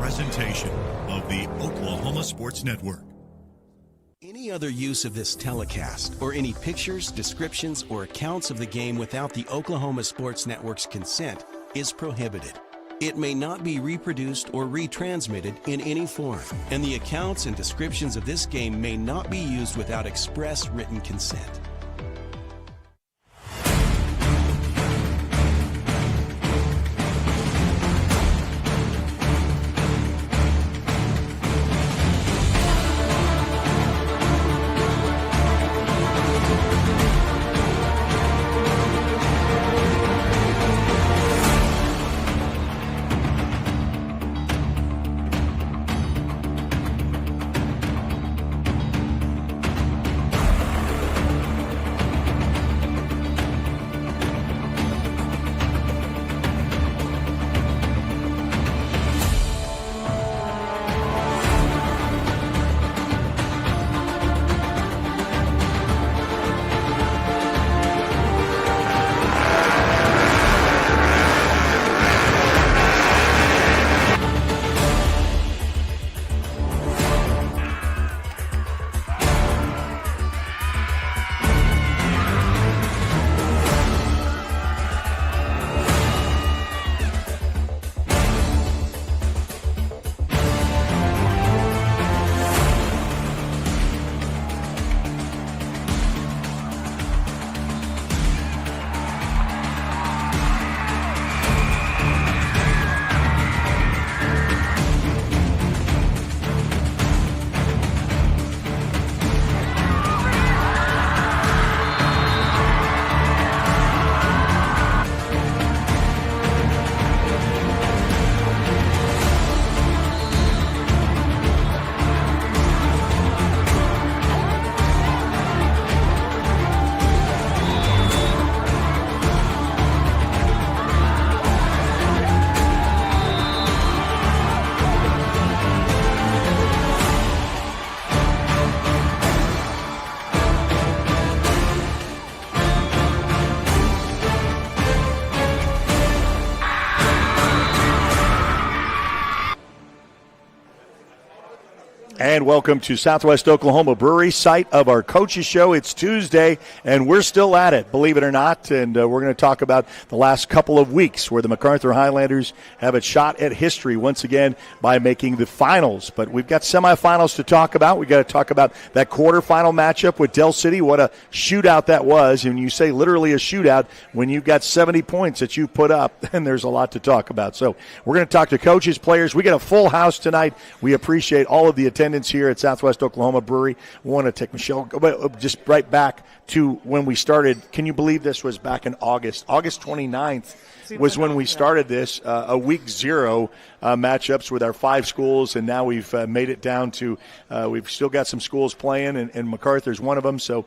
presentation of the Oklahoma Sports Network. Any other use of this telecast or any pictures, descriptions, or accounts of the game without the Oklahoma Sports Network's consent is prohibited. It may not be reproduced or retransmitted in any form, and the accounts and descriptions of this game may not be used without express written consent. And welcome to Southwest Oklahoma Brewery, site of our Coaches Show. It's Tuesday, and we're still at it, believe it or not. And we're going to talk about the last couple of weeks where the Macarthur Highlanders have a shot at history once again by making the finals. But we've got semifinals to talk about. We've got to talk about that quarterfinal matchup with Del City. What a shootout that was. And you say literally a shootout when you've got 70 points that you put up, and there's a lot to talk about. So we're going to talk to coaches, players. We got a full house tonight. We appreciate all of the attendance here at Southwest Oklahoma Brewery. We want to take Michelle just right back to when we started. Can you believe this was back in August 29th was when we started this, a week zero matchups with our 5 schools, and now we've made it down to we've still got some schools playing, and Macarthur's one of them. So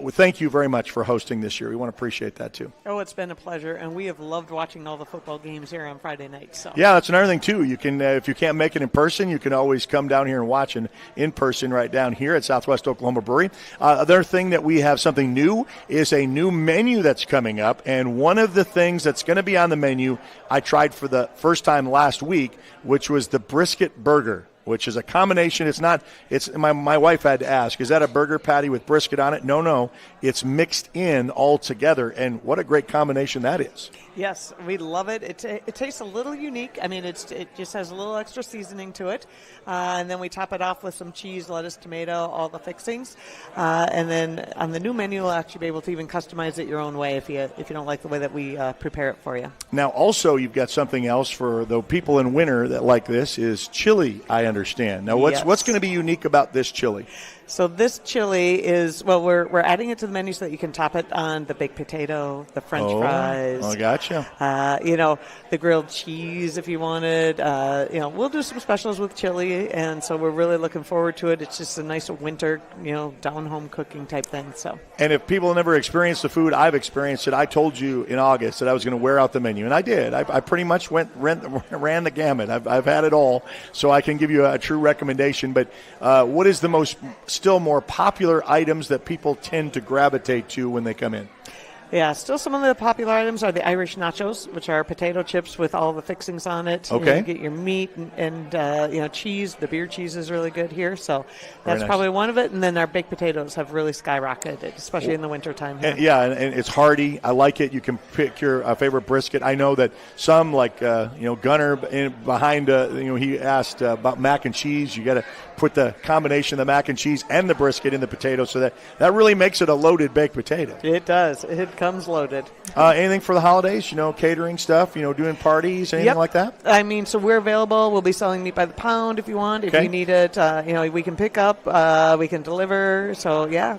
we thank you very much for hosting this year. We want to appreciate that too. Oh, it's been a pleasure, and we have loved watching all the football games here on Friday night. So yeah, that's another thing too. You can if you can't make it in person, you can always come down here and watch in person right down here at Southwest Oklahoma Brewery. Another thing that we have something new is a new menu that's coming up, and one of the things that's going to be on the menu I tried for the first time last week, which was the brisket burger, which is a combination. It's my wife had to ask, is that a burger patty with brisket on it? No, it's mixed in all together, and what a great combination that is. Yes, we love it. It tastes a little unique. I mean, it just has a little extra seasoning to it, and then we top it off with some cheese, lettuce, tomato, all the fixings, and then on the new menu, you'll actually be able to even customize it your own way if you don't like the way that we prepare it for you. Now, also, you've got something else for the people in winter that like this is chili, I understand. Now, what's going to be unique about this chili? So this chili is, well, we're adding it to the menu so that you can top it on the baked potato, the French fries. Oh, gotcha. The grilled cheese if you wanted. We'll do some specials with chili, and so we're really looking forward to it. It's just a nice winter, down-home cooking type thing. So. And if people never experienced the food, I've experienced it. I told you in August that I was going to wear out the menu, and I did. I pretty much ran the gamut. I've had it all, so I can give you a true recommendation. But what is the still more popular items that people tend to gravitate to when they come in? Yeah, still some of the popular items are the Irish nachos, which are potato chips with all the fixings on it. Okay. You get your meat and cheese. The beer cheese is really good here, so that's nice. probably one of it. And then our baked potatoes have really skyrocketed, especially in the wintertime here. And it's hearty. I like it. You can pick your favorite brisket. I know that some, like Gunner behind, he asked about mac and cheese. You got to put the combination of the mac and cheese and the brisket in the potato, so that really makes it a loaded baked potato. It does. It comes loaded. Anything for the holidays? Catering stuff. Doing parties, anything like that. I mean, so we're available. We'll be selling meat by the pound if you want. If you need it, we can pick up. We can deliver. So yeah,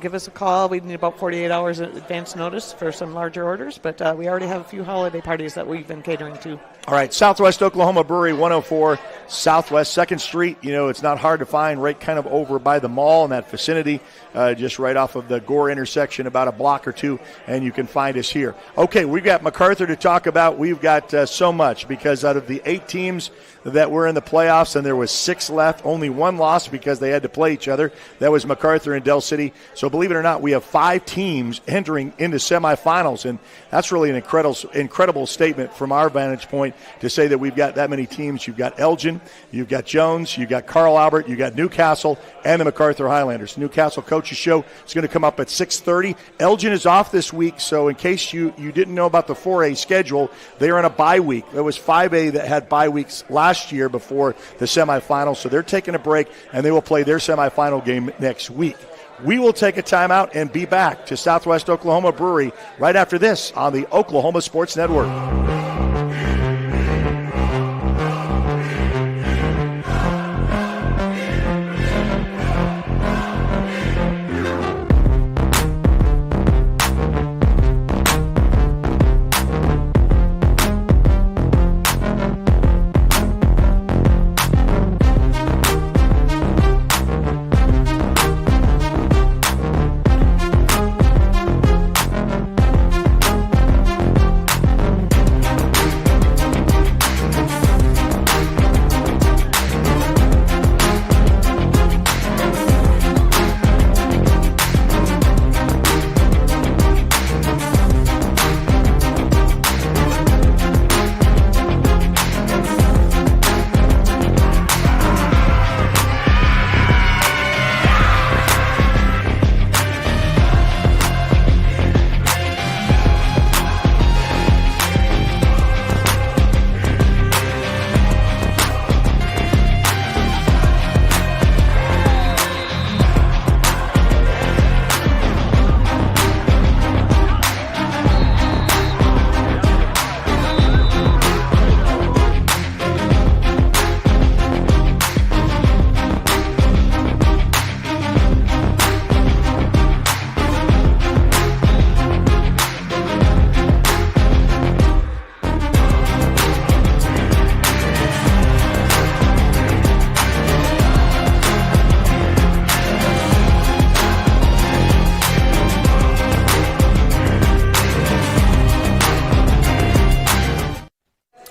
give us a call. We need about 48 hours advance notice for some larger orders, but we already have a few holiday parties that we've been catering to. All right, Southwest Oklahoma Brewery, 104 Southwest 2nd Street. It's not hard to find, right kind of over by the mall in that vicinity, just right off of the Gore intersection, about a block or two, and you can find us here. Okay, we've got Macarthur to talk about. We've got so much, because out of the 8 teams that were in the playoffs, and there was 6 left, only 1 lost because they had to play each other. That was Macarthur and Del City. So believe it or not, we have 5 teams entering into semifinals, and that's really an incredible statement from our vantage point to say that we've got that many teams. You've got Elgin, you've got Jones, you've got Carl Albert, you've got Newcastle, and the Macarthur Highlanders. Newcastle Coaches Show is going to come up at 6:30. Elgin is off this week, so in case you didn't know about the 4A schedule, they are on a bye week. There was 5A that had bye weeks last year before the semifinals, so they're taking a break, and they will play their semifinal game next week. We will take a timeout and be back to Southwest Oklahoma Brewery right after this on the Oklahoma Sports Network.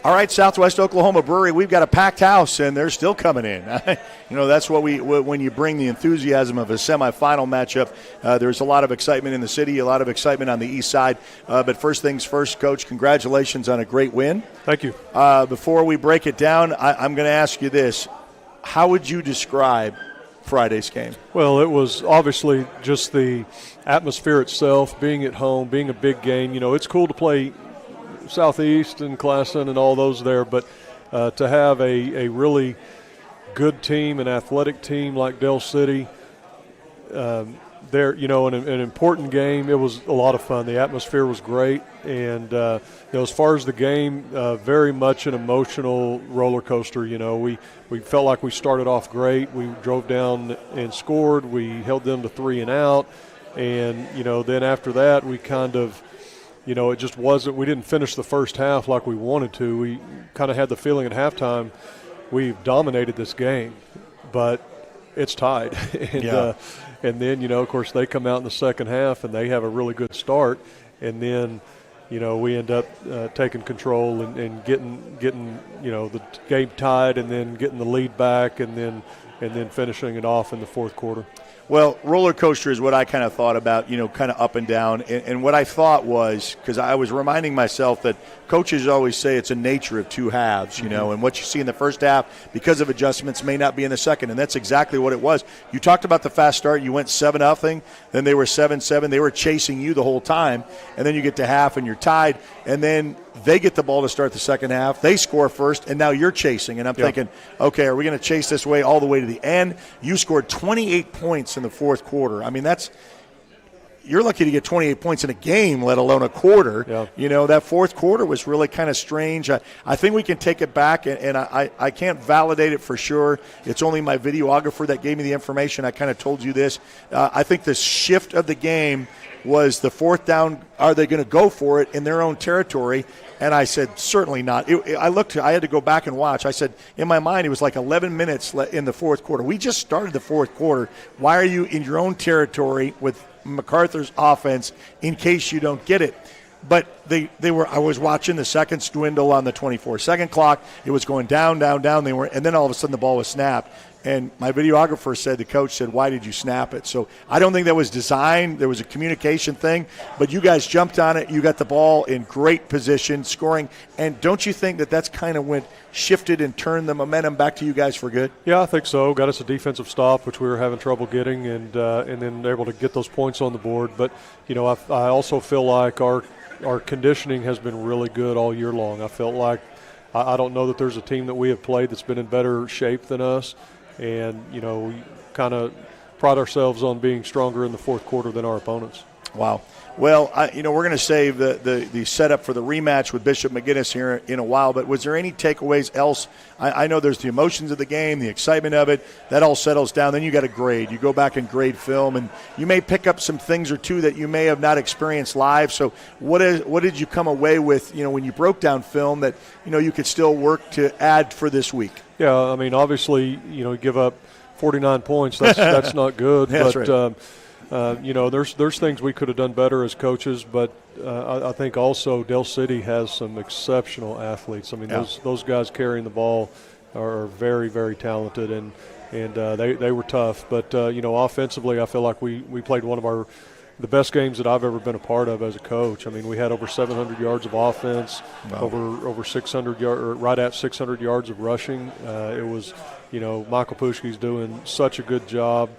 All right, Southwest Oklahoma Brewery, we've got a packed house, and they're still coming in. That's what when you bring the enthusiasm of a semifinal matchup, there's a lot of excitement in the city, a lot of excitement on the east side. But first things first, Coach, congratulations on a great win. Thank you. Before we break it down, I'm going to ask you this. How would you describe Friday's game? Well, it was obviously just the atmosphere itself, being at home, being a big game. It's cool to play Southeast and Classen and all those there, but to have a really good team, an athletic team like Del City, there, an important game. It was a lot of fun. The atmosphere was great, and as far as the game, very much an emotional roller coaster. We felt like we started off great. We drove down and scored. We held them to 3 and out, and then after that, we kind of. It just wasn't – we didn't finish the first half like we wanted to. We kind of had the feeling at halftime we've dominated this game, but it's tied. And then, of course, they come out in the second half and they have a really good start. And then, we end up taking control and getting the game tied and then getting the lead back and then finishing it off in the fourth quarter. Well, roller coaster is what I kind of thought about, kind of up and down. And what I thought was, because I was reminding myself that coaches always say it's a nature of two halves, and what you see in the first half because of adjustments may not be in the second. And that's exactly what it was. You talked about the fast start. You went 7-0, then they were 7-7. They were chasing you the whole time. And then you get to half and you're tied. And then they get the ball to start the second half. They score first, and now you're chasing. And I'm thinking, okay, are we going to chase this way all the way to the end? You scored 28 points in the fourth quarter. I mean, you're lucky to get 28 points in a game, let alone a quarter. Yeah. That fourth quarter was really kind of strange. I think we can take it back, and I can't validate it for sure. It's only my videographer that gave me the information. I kind of told you this. I think the shift of the game was the fourth down. Are they going to go for it in their own territory? And I said, certainly not. I had to go back and watch. I said, in my mind, it was like 11 minutes in the fourth quarter. We just started the fourth quarter. Why are you in your own territory with Macarthur's offense in case you don't get it? But I was watching the seconds dwindle on the 24-second clock. It was going down. And then all of a sudden the ball was snapped. And my videographer said, the coach said, why did you snap it? So I don't think that was designed. There was a communication thing. But you guys jumped on it. You got the ball in great position, scoring. And don't you think that that's kind of shifted and turned the momentum back to you guys for good? Yeah, I think so. Got us a defensive stop, which we were having trouble getting, and then able to get those points on the board. But, I also feel like our conditioning has been really good all year long. I felt like I don't know that there's a team that we have played that's been in better shape than us. And, we kind of pride ourselves on being stronger in the fourth quarter than our opponents. Wow. Well, we're going to save the setup for the rematch with Bishop McGinnis here in a while, but was there any takeaways else? I know there's the emotions of the game, the excitement of it. That all settles down. Then you got to grade. You go back and grade film, and you may pick up some things or two that you may have not experienced live. So what did you come away with, when you broke down film that, you could still work to add for this week? Yeah, I mean, obviously, give up 49 points. That's not good. That's but, right. There's things we could have done better as coaches, but I think also Del City has some exceptional athletes. I mean, those guys carrying the ball are very, very talented, and they were tough. But offensively, I feel like we played one of the best games that I've ever been a part of as a coach. I mean, we had over 700 yards of offense, over 600 right at 600 yards of rushing. It was, Michael Pushki's doing such a good job.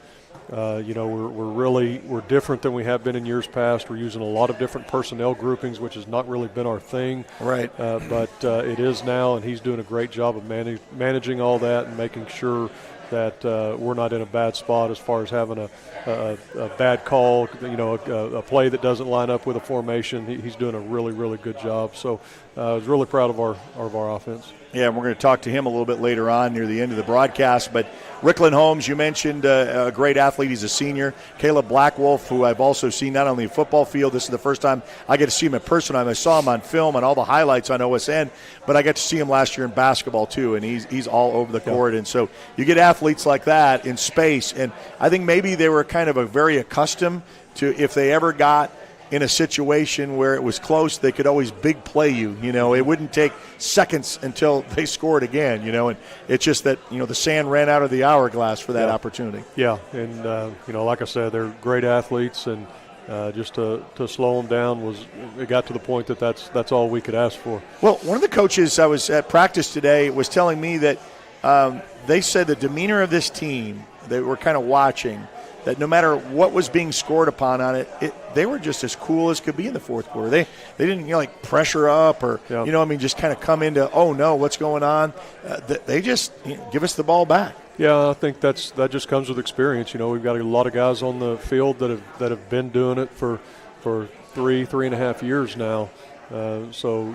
We're different than we have been in years past. We're using a lot of different personnel groupings, which has not really been our thing. Right. But it is now, and he's doing a great job of managing all that and making sure that we're not in a bad spot as far as having a bad call, a play that doesn't line up with a formation. He's doing a really, really good job. So I was really proud of our offense. Yeah, and we're going to talk to him a little bit later on near the end of the broadcast. But Rickland Holmes, you mentioned a great athlete. He's a senior. Caleb Blackwolf, who I've also seen not only in the football field. This is the first time I get to see him in person. I saw him on film and all the highlights on OSN, but I got to see him last year in basketball too, and he's all over the court. And so you get athletes like that in space, and I think maybe they were kind of very accustomed to, if they ever got in a situation where it was close, they could always big play you. It wouldn't take seconds until they scored again, and it's just that, the sand ran out of the hourglass for that opportunity. Yeah, and, like I said, they're great athletes, and just to slow them down it got to the point that that's all we could ask for. Well, one of the coaches I was at practice today was telling me that they said the demeanor of this team, they were kind of watching, that no matter what was being scored upon on it, they were just as cool as could be in the fourth quarter. They didn't pressure up or just kind of come into, oh no, what's going on? They just give us the ball back. Yeah, I think that just comes with experience. We've got a lot of guys on the field that have been doing it for 3.5 years now. So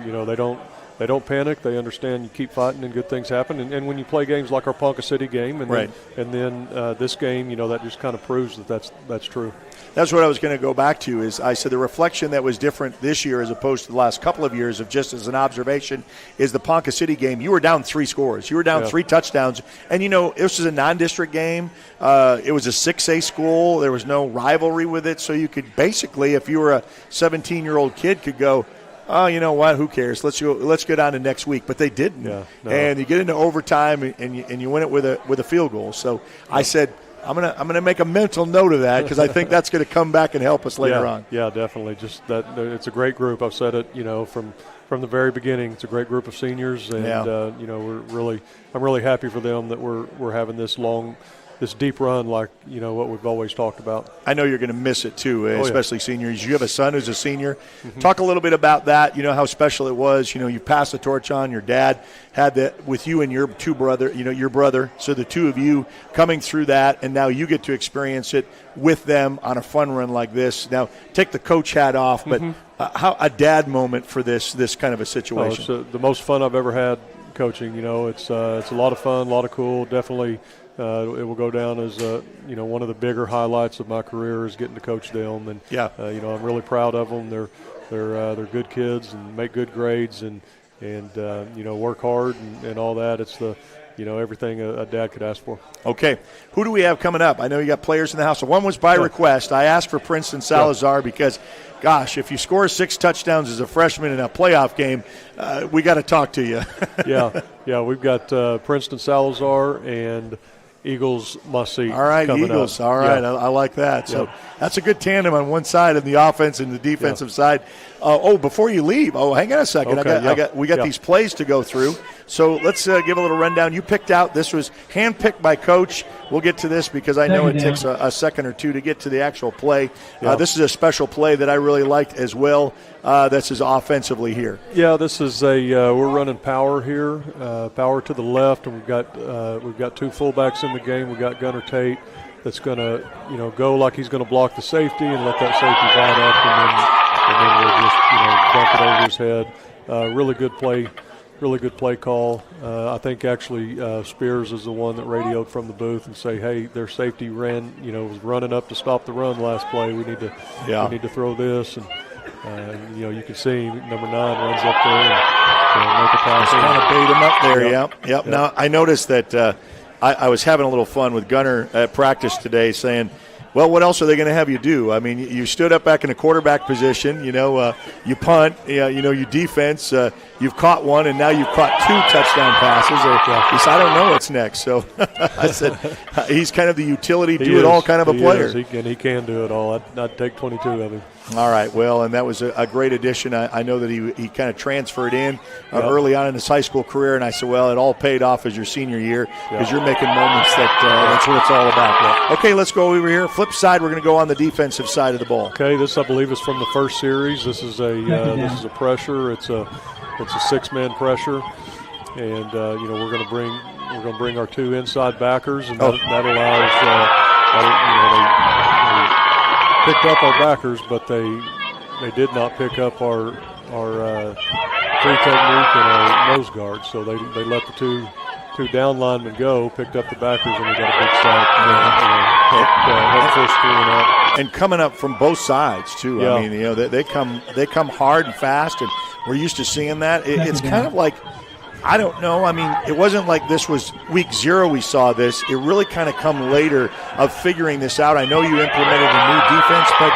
they don't panic. They understand you keep fighting and good things happen. And when you play games like our Ponca City game and then this game, that just kind of proves that's true. That's what I was going to go back to. Is I said the reflection that was different this year as opposed to the last couple of years, of just as an observation, is the Ponca City game. You were down 3 scores. You were down 3 touchdowns. And, this was a non-district game. It was a 6A school. There was no rivalry with it. So you could basically, if you were a 17-year-old kid, could go, oh, you know what? Who cares? Let's get on to next week. But they didn't. Yeah, no. And you get into overtime and you win it with a field goal. So I said, I'm gonna make a mental note of that because I think that's going to come back and help us later on. Yeah, definitely. Just that it's a great group. I've said it, from the very beginning. It's a great group of seniors, and I'm really happy for them that we're having this deep run like what we've always talked about. I know you're going to miss it too, especially seniors. You have a son who's a senior. Mm-hmm. Talk a little bit about that. How special it was. You passed the torch on. Your dad had that with you and your your brother. So the two of you coming through that, and now you get to experience it with them on a fun run like this. Now take the coach hat off, but how a dad moment for this kind of a situation. It's the most fun I've ever had coaching. It's a lot of fun, a lot of cool. Definitely. It will go down as one of the bigger highlights of my career is getting to coach them, and I'm really proud of them. They're good kids and make good grades and work hard and all that. It's everything a dad could ask for. Okay, who do we have coming up? I know you got players in the house. So one was by request. I asked for Princeton Salazar because, gosh, if you score 6 touchdowns as a freshman in a playoff game, we got to talk to you. yeah, we've got Princeton Salazar and Eagles must-see. All right, Eagles. All right, I like that. So that's a good tandem on one side of the offense and the defensive side. Before you leave, hang on a second. Okay, we got these plays to go through. So let's give a little rundown. You picked out, this was handpicked by Coach. We'll get to this because I know it takes a second or two to get to the actual play. This is a special play that I really liked as well. This is offensively here. Yeah, this is we're running power here, power to the left, and we've got 2 fullbacks in the game. We've got Gunnar Tate that's going to go like he's going to block the safety and let that safety glide up, and then we'll just dump it over his head. Really good play call. I think actually Spears is the one that radioed from the booth and say, hey, their safety was running up to stop the run last play. We need to throw this. And you can see number 9 runs up there and make a pass. Just kind of bait him up there. Yep. Now I noticed that I was having a little fun with Gunnar at practice today, saying, well, what else are they going to have you do? I mean, you stood up back in the quarterback position. You punt. You defense. You've caught one, and now you've caught 2 touchdown passes. He said, I don't know what's next. So I said, he's kind of the utility, do-it-all kind of a player. He can do it all. I'd take 22 of him. All right, well, and that was a great addition. I know that he kind of transferred in early on in his high school career, and I said, well, it all paid off as your senior year because you're making moments that's what it's all about. Yeah. Okay, let's go over here. Flip side, we're going to go on the defensive side of the ball. Okay, this I believe is from the first series. This is a pressure. It's a 6-man pressure, and we're going to bring our 2 inside backers, and that allows they picked up our backers, but they did not pick up our free technique and our nose guard. So they let the two down linemen go, picked up the backers, and we got a big sack. Help first 3 and out. And coming up from both sides too. Yeah. I mean, they come hard and fast, and we're used to seeing that. It's kind of like, I don't know. I mean, it wasn't like this was week 0 we saw this. It really kind of come later of figuring this out. I know you implemented a new defense, but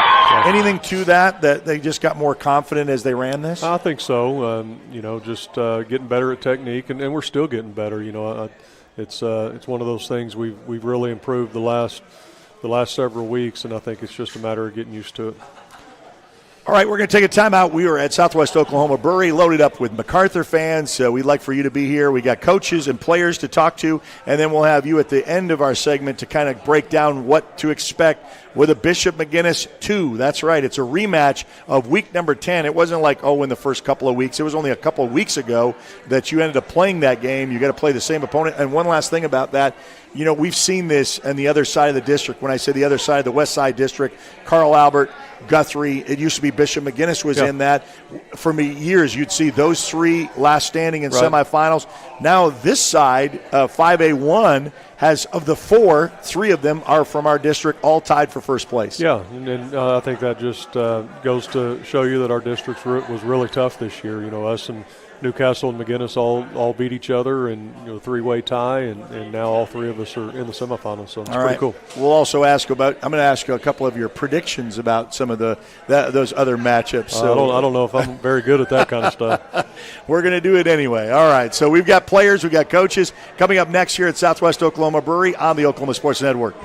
anything to that they just got more confident as they ran this? I think so. Just getting better at technique, and we're still getting better. It's one of those things we've really improved the last several weeks, and I think it's just a matter of getting used to it. All right, we're going to take a timeout. We are at Southwest Oklahoma Brewery, loaded up with Macarthur fans. We'd like for you to be here. We got coaches and players to talk to, and then we'll have you at the end of our segment to kind of break down what to expect with a Bishop McGuinness 2. That's right. It's a rematch of week number 10. It wasn't like, in the first couple of weeks. It was only a couple of weeks ago that you ended up playing that game. You got to play the same opponent. And one last thing about that, we've seen this on the other side of the district. When I say the other side, the west side district, Carl Albert, Guthrie, it used to be Bishop McGuinness was in that. For years, you'd see those 3 last standing in semifinals. Now this side, 5A1, has, of the 4, 3 of them are from our district, all tied for first place. Yeah, and I think that just goes to show you that our district was really tough this year. Us and Newcastle and McGuinness all beat each other in 3-way tie, and now all 3 of us are in the semifinals. So it's pretty cool. We'll also I'm going to ask you a couple of your predictions about some of those other matchups. So I don't know if I'm very good at that kind of stuff. We're going to do it anyway. All right. So we've got players, we've got coaches coming up next here at Southwest Oklahoma Brewery on the Oklahoma Sports Network.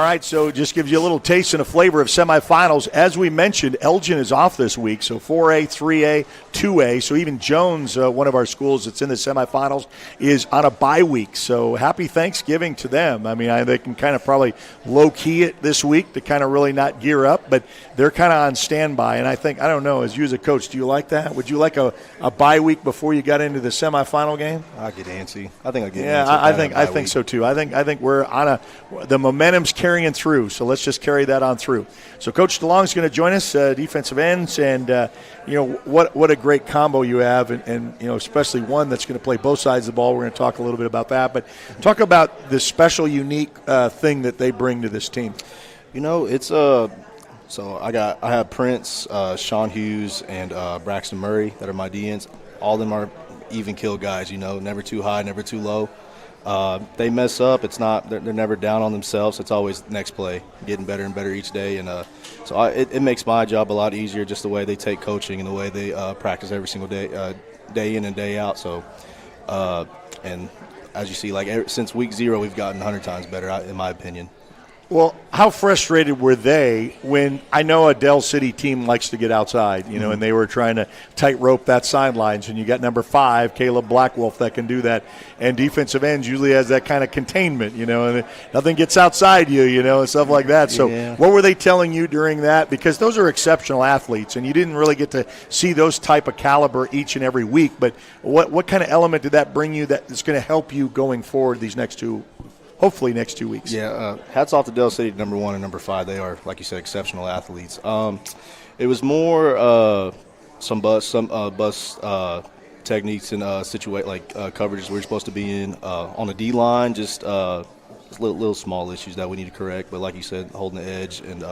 right, so it just gives you a little taste and a flavor of semifinals. As we mentioned, Elgin is off this week, so 4A, 3A, 2A. So even Jones, one of our schools that's in the semifinals, is on a bye week. So happy Thanksgiving to them. I mean, they can kind of probably low-key it this week to kind of really not gear up, but they're kind of on standby. And I think, I don't know, as you as a coach, do you like that? Would you like a bye week before you got into the semifinal game? I get antsy. I think I get antsy. Yeah, I think so too. I think we're on the momentum's carrying through, so let's just carry that on through. So Coach DeLong is going to join us, defensive ends, and what a great combo you have, and especially one that's going to play both sides of the ball. We're going to talk a little bit about that, but talk about the special, unique thing that they bring to this team. It's so I have Prince, Sean Hughes, and Braxton Murray that are my DNs. All of them are even kill guys. Never too high, never too low. They mess up. They're never down on themselves. It's always next play, getting better and better each day. And so it makes my job a lot easier, just the way they take coaching and the way they practice every single day, day in and day out. So, and as you see, since week 0, we've gotten 100 times better, in my opinion. Well, how frustrated were they when I know a Dell City team likes to get outside, and they were trying to tightrope that sidelines, and you got number 5, Caleb Blackwolf, that can do that, and defensive ends usually has that kind of containment, and nothing gets outside you, and stuff like that. So What were they telling you during that? Because those are exceptional athletes, and you didn't really get to see those type of caliber each and every week, but what kind of element did that bring you that is going to help you going forward these hopefully next 2 weeks? Yeah, hats off to Dell City, number 1 and number 5. They are, like you said, exceptional athletes. It was more some bus techniques and coverages we're supposed to be in on the D line. Just little small issues that we need to correct. But like you said, holding the edge and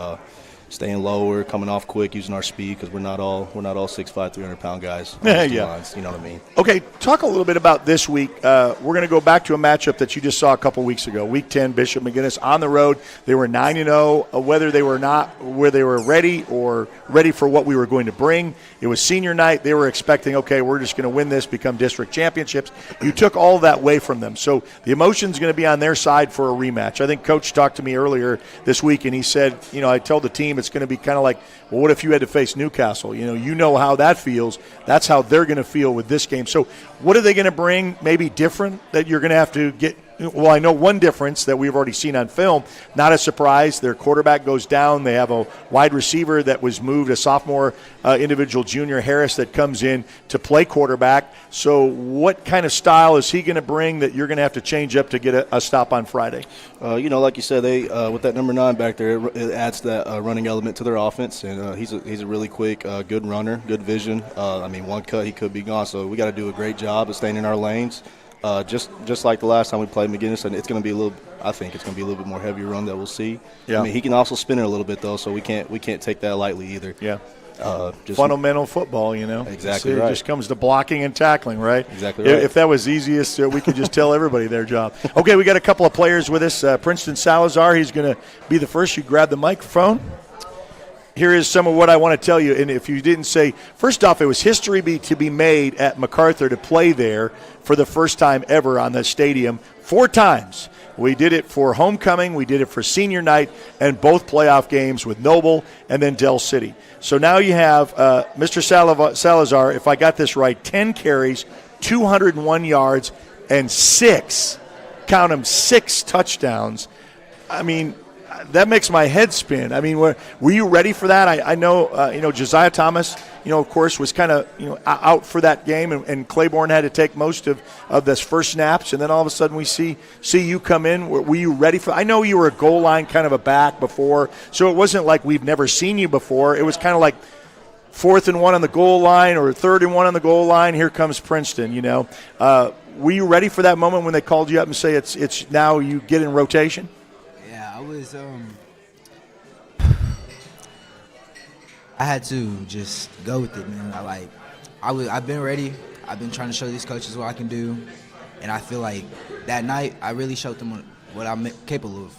staying lower, coming off quick, using our speed, because we're not all 6'5", 300-pound guys. Lines, you know what I mean? Okay, talk a little bit about this week. We're going to go back to a matchup that you just saw a couple weeks ago. Week 10, Bishop McGinnis on the road. They were 9-0. Whether they were ready for what we were going to bring. It was senior night. They were expecting, okay, we're just going to win this, become district championships. You took all that away from them. So the emotion's going to be on their side for a rematch. I think Coach talked to me earlier this week, and he said, I told the team it's going to be kind of like, well, what if you had to face Newcastle? You know how that feels. That's how they're going to feel with this game. So what are they going to bring maybe different that you're going to have to get? Well, I know one difference that we've already seen on film. Not a surprise. Their quarterback goes down. They have a wide receiver that was moved, a sophomore individual, Junior Harris, that comes in to play quarterback. So what kind of style is he going to bring that you're going to have to change up to get a stop on Friday? Like you said, they with that number 9 back there, it adds that running element to their offense, and he's a really quick, good runner, good vision. One cut, he could be gone. So we got to do a great job of staying in our lanes. Just like the last time we played McGinnis, and it's going to be I think it's going to be a little bit more heavy run that we'll see. Yeah. He can also spin it a little bit though, so we can't take that lightly either. Yeah. Fundamental football, Exactly It right. just comes to blocking and tackling, right? Exactly right. If that was easiest, we could just tell everybody their job. Okay, we got a couple of players with us. Princeton Salazar, he's going to be the first. You grab the microphone. Here is some of what I want to tell you. And if you didn't say, first off, it was history to be made at Macarthur to play there for the first time ever on the stadium 4 times. We did it for homecoming, we did it for senior night, and both playoff games with Noble and then Dell City. So now you have Mr. Salazar, if I got this right, 10 carries, 201 yards, and 6 touchdowns. That makes my head spin. Were you ready for that? I know, Josiah Thomas, of course, was kind of, out for that game, and Claiborne had to take most of this first snaps, and then all of a sudden we see you come in. Were you ready for? I know you were a goal line kind of a back before, so it wasn't like we've never seen you before. It was kind of like 4th and 1 on the goal line or 3rd and 1 on the goal line. Here comes Princeton. Were you ready for that moment when they called you up and say it's now you get in rotation? I was I had to just go with it, man. I've been ready. I've been trying to show these coaches what I can do, and I feel like that night I really showed them what I'm capable of.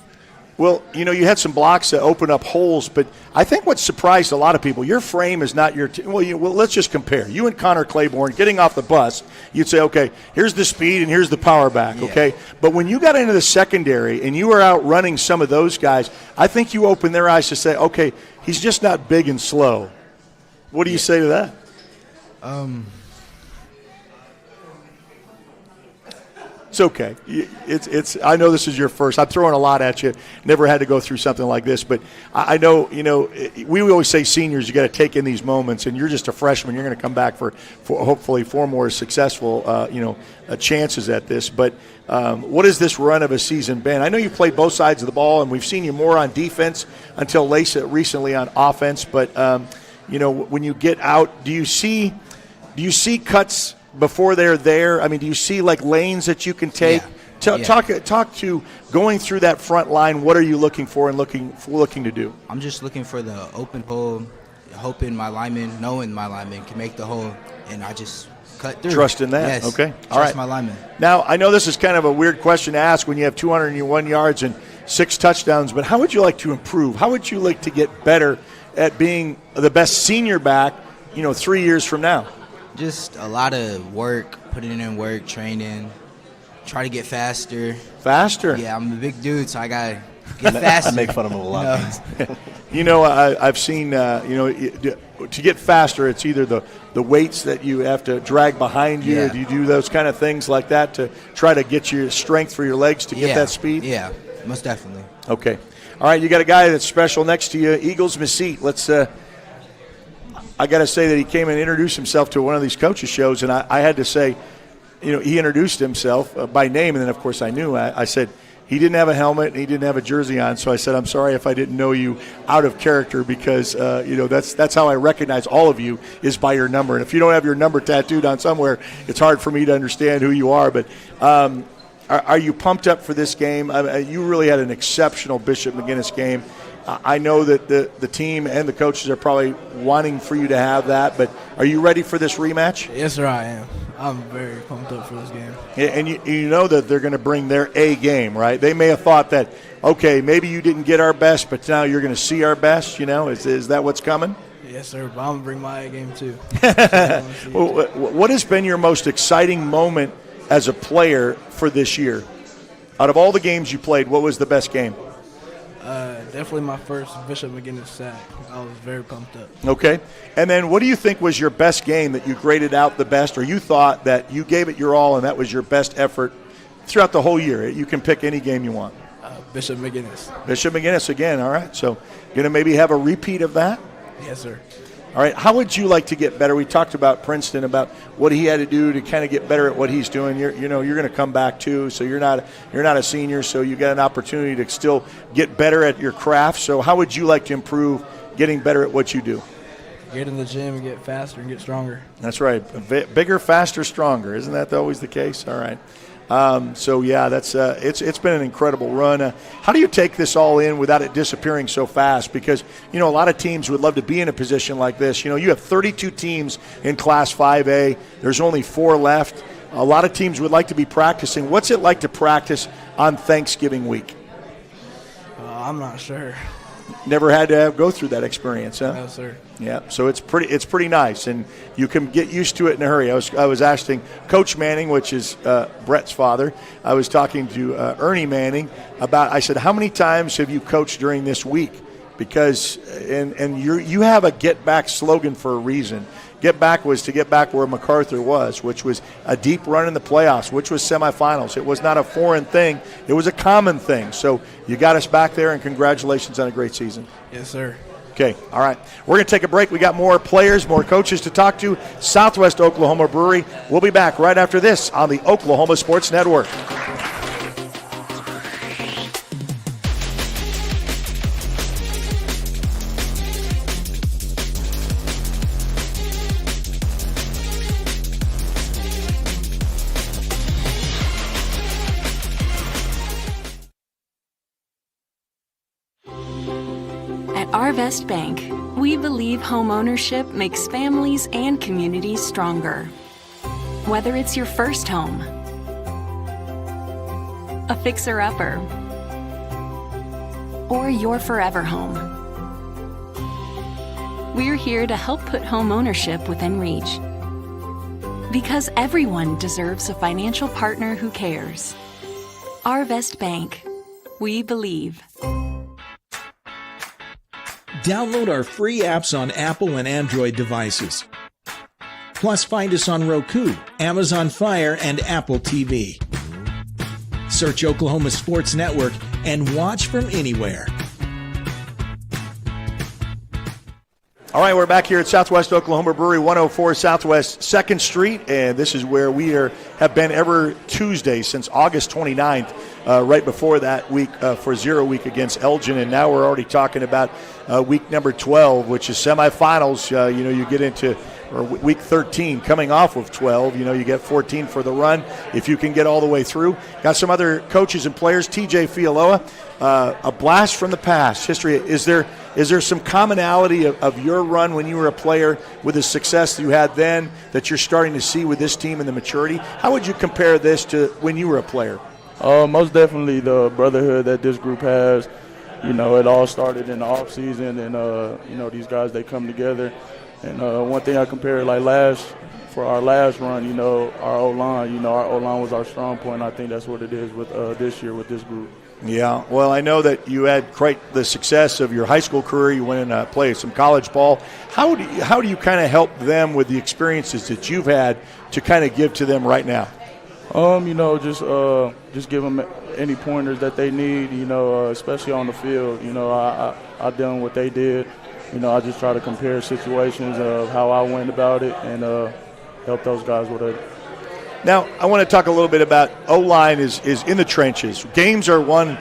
Well, you know, you had some blocks that open up holes, but I think what surprised a lot of people, your frame is not your well, let's just compare. You and Connor Claiborne getting off the bus, you'd say, okay, here's the speed and here's the power back, okay? But when you got into the secondary and you were out running some of those guys, I think you opened their eyes to say, okay, he's just not big and slow. What do you say to that? It's okay. It's. I know this is your first. I'm throwing a lot at you. Never had to go through something like this, but I know. You know, we always say seniors, you got to take in these moments, and you're just a freshman. You're going to come back for hopefully 4 more successful, chances at this. But what has this run of a season been? I know you played both sides of the ball, and we've seen you more on defense until recently on offense. But when you get out, do you see cuts before they're there? I mean, do you see like lanes that you can take? Yeah. Talk to going through that front line. What are you looking for and looking to do? I'm just looking for the open hole, hoping knowing my lineman can make the hole, and I just cut through. Trust in that. Yes. Okay. All Trust right. my lineman. Now, I know this is kind of a weird question to ask when you have 201 yards and 6 touchdowns, but how would you like to improve? How would you like to get better at being the best senior back, 3 years from now? Just a lot of work, putting in work, training, try to get faster. Faster? Yeah, I'm a big dude, so I got to get faster. I make fun of him a lot. I've seen, to get faster, it's either the weights that you have to drag behind you, or do you do those kind of things like that to try to get your strength for your legs to get that speed? Yeah, most definitely. Okay. All right, you got a guy that's special next to you, Eagles Mesite. Let's I got to say that he came and introduced himself to one of these coaches' shows, and I had to say, he introduced himself by name, and then, of course, I knew. I said he didn't have a helmet and he didn't have a jersey on, so I said, I'm sorry if I didn't know you out of character because, that's how I recognize all of you is by your number. And if you don't have your number tattooed on somewhere, it's hard for me to understand who you are. But are you pumped up for this game? You really had an exceptional Bishop McGinnis game. I know that the team and the coaches are probably wanting for you to have that, but are you ready for this rematch? Yes, sir, I am. I'm very pumped up for this game. And you know that they're going to bring their A game, right? They may have thought that, okay, maybe you didn't get our best, but now you're going to see our best, Is that what's coming? Yes, sir, but I'm going to bring my A game too. What has been your most exciting moment as a player for this year? Out of all the games you played, what was the best game? Definitely my first Bishop McGinnis sack. I was very pumped up. Okay. And then what do you think was your best game that you graded out the best, or you thought that you gave it your all and that was your best effort throughout the whole year? You can pick any game you want. Bishop McGinnis. Bishop McGinnis again. All right. So going to maybe have a repeat of that? Yes, sir. All right. How would you like to get better? We talked about Princeton, about what he had to do to kind of get better at what he's doing. You're going to come back too. So you're not a senior. So you got an opportunity to still get better at your craft. So how would you like to improve getting better at what you do? Get in the gym and get faster and get stronger. That's right. Bigger, faster, stronger. Isn't that always the case? All right. That's it's been an incredible run. How do you take this all in without it disappearing so fast? Because a lot of teams would love to be in a position like this. You have 32 teams in Class 5A. There's only 4 left. A lot of teams would like to be practicing. What's it like to practice on Thanksgiving week? I'm not sure. Never had to go through that experience, huh? No, sir. Yeah, so it's pretty nice, and you can get used to it in a hurry. I was asking Coach Manning, which is Brett's father. I was talking to Ernie Manning about. I said, how many times have you coached during this week? Because and you have a get back slogan for a reason. Get back was to get back where Macarthur was, which was a deep run in the playoffs, which was semifinals. It was not a foreign thing. It was a common thing. So you got us back there, and congratulations on a great season. Yes, sir. Okay, all right. We're going to take a break. We got more players, more coaches to talk to. Southwest Oklahoma Brewery. We'll be back right after this on the Oklahoma Sports Network. At Arvest Bank, we believe homeownership makes families and communities stronger. Whether it's your first home, a fixer-upper, or your forever home. We're here to help put home ownership within reach. Because everyone deserves a financial partner who cares. Arvest Bank. We believe. Download our free apps on Apple and Android devices. Plus, find us on Roku, Amazon Fire, and Apple TV. Search Oklahoma Sports Network and watch from anywhere. All right, we're back here at Southwest Oklahoma Brewery, 104 Southwest 2nd Street, and this is where we have been every Tuesday since August 29th, right before that week for 0 week against Elgin, and now we're already talking about week number 12, which is semifinals. You get into week 13, coming off of 12. You get 14 for the run if you can get all the way through. Got some other coaches and players. TJ Fialoa, a blast from the past history. Is there some commonality of your run when you were a player with the success you had then that you're starting to see with this team and the maturity? How would you compare this to when you were a player? Most definitely the brotherhood that this group has. It all started in the off season, and these guys, they come together. And one thing I compare, for our last run, our O-line, our O-line was our strong point. I think that's what it is with this year with this group. Yeah, well, I know that you had quite the success of your high school career. You went and played some college ball. How do you kind of help them with the experiences that you've had to kind of give to them right now? Just give them any pointers that they need, especially on the field. I done what they did. I just try to compare situations of how I went about it and help those guys with it. Now, I want to talk a little bit about O-line is in the trenches. Games are won,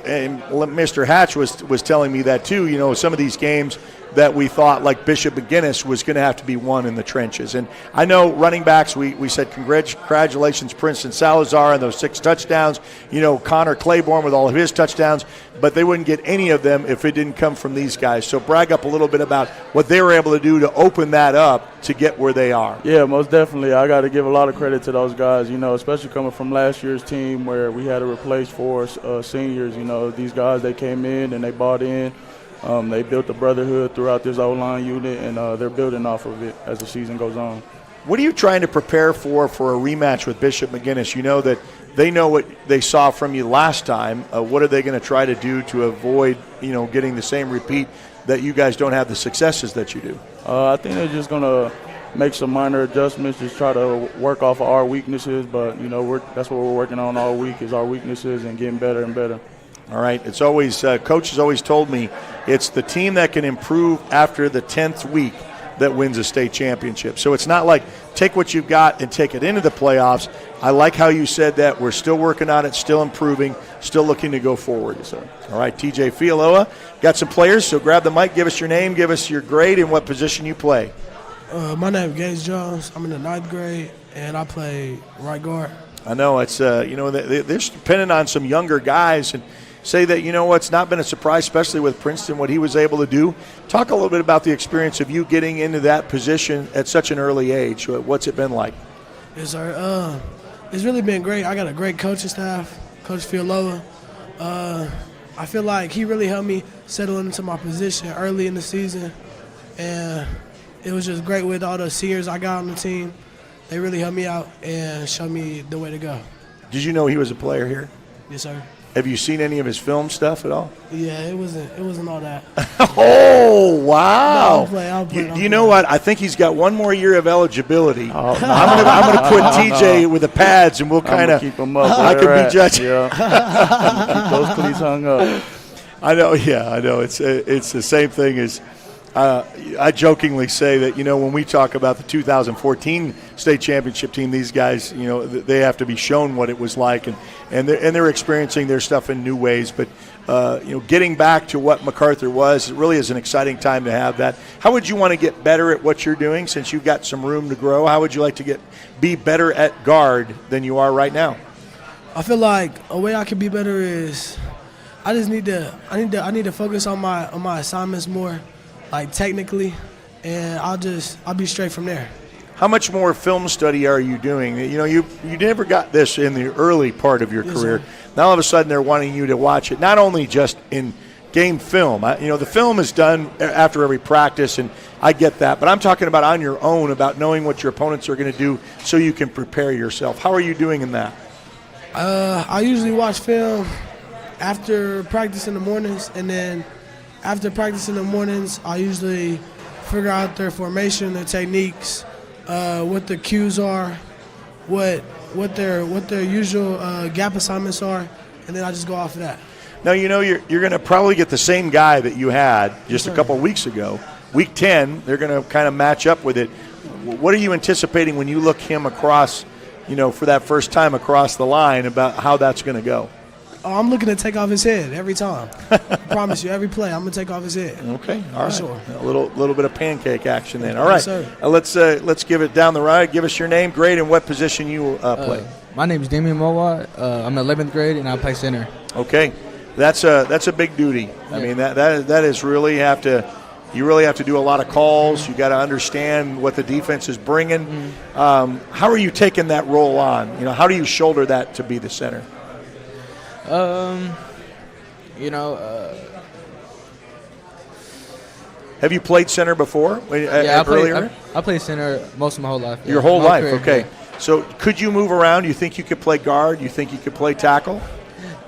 and Mr. Hatch was telling me that too. Some of these games that we thought, like Bishop McGinnis, was going to have to be won in the trenches. And I know running backs, we said congratulations, Princeton Salazar, and those 6 touchdowns. Connor Claiborne with all of his touchdowns, but they wouldn't get any of them if it didn't come from these guys. So brag up a little bit about what they were able to do to open that up to get where they are. Yeah, most definitely. I got to give a lot of credit to those guys, especially coming from last year's team where we had to replace 4 seniors. These guys, they came in and they bought in. They built a brotherhood throughout this O-line unit, and they're building off of it as the season goes on. What are you trying to prepare for a rematch with Bishop McGinnis? You know that they know what they saw from you last time. What are they going to try to do to avoid, getting the same repeat that you guys don't have the successes that you do? I think they're just going to make some minor adjustments, just try to work off of our weaknesses. But, that's what we're working on all week is our weaknesses and getting better and better. All right. It's always Coach has always told me it's the team that can improve after the 10th week that wins a state championship. So it's not like take what you've got and take it into the playoffs. I like how you said that. We're still working on it, still improving, still looking to go forward. So, all right, TJ Fialoa, got some players, so grab the mic, give us your name, give us your grade, and what position you play. My name is Gates Jones. I'm in the 9th grade, and I play right guard. I know it's they're dependent on some younger guys and say that, it's not been a surprise, especially with Princeton, what he was able to do. Talk a little bit about the experience of you getting into that position at such an early age. What's it been like? Yes, sir. It's really been great. I got a great coaching staff, Coach Fialoa. I feel like he really helped me settle into my position early in the season, and it was just great with all the seniors I got on the team. They really helped me out and showed me the way to go. Did you know he was a player here? Yes, sir. Have you seen any of his film stuff at all? Yeah, it wasn't all that. Oh, wow. No, I'll play. You know what? I think he's got one more year of eligibility. Oh, no. I'm gonna put TJ with the pads, and we'll kind of keep him up. I could be judging. Yeah. Keep those cleats hung up. I know. Yeah, I know. It's the same thing as. I jokingly say that, when we talk about the 2014 state championship team, these guys, they have to be shown what it was like, and they're experiencing their stuff in new ways. But, getting back to what Macarthur was, it really is an exciting time to have that. How would you want to get better at what you're doing since you've got some room to grow? How would you like to be better at guard than you are right now? I feel like a way I could be better is I need to focus on my assignments more. Like technically, and I'll be straight from there. How much more film study are you doing? You never got this in the early part of your carear. Sir. Now all of a sudden they're wanting you to watch it, not only just in game film. The film is done after every practice, and I get that. But I'm talking about on your own, about knowing what your opponents are going to do so you can prepare yourself. How are you doing in that? I usually watch film after practice in the mornings, and then after practice in the mornings, I usually figure out their formation, their techniques, what the cues are, what their usual gap assignments are, and then I just go off of that. Now, you're going to probably get the same guy that you had just a couple weeks ago. Week 10, they're going to kind of match up with it. What are you anticipating when you look him across, for that first time across the line, about how that's going to go? Oh, I'm looking to take off his head every time. I promise you, every play, I'm going to take off his head. Okay, all right. Sure. A little bit of pancake action then. All right, yes, let's give it down the ride. Give us your name, grade, and what position you play. My name is Damian Mowat. I'm in 11th grade, and I play center. Okay, that's a big duty. I mean, that is really you really have to do a lot of calls. You got to understand what the defense is bringing. Mm-hmm. How are you taking that role on? How do you shoulder that to be the center? Have you played center before? Earlier? I played center most of my whole life. Your whole life, career, okay. Yeah. So could you move around? You think you could play guard? You think you could play tackle?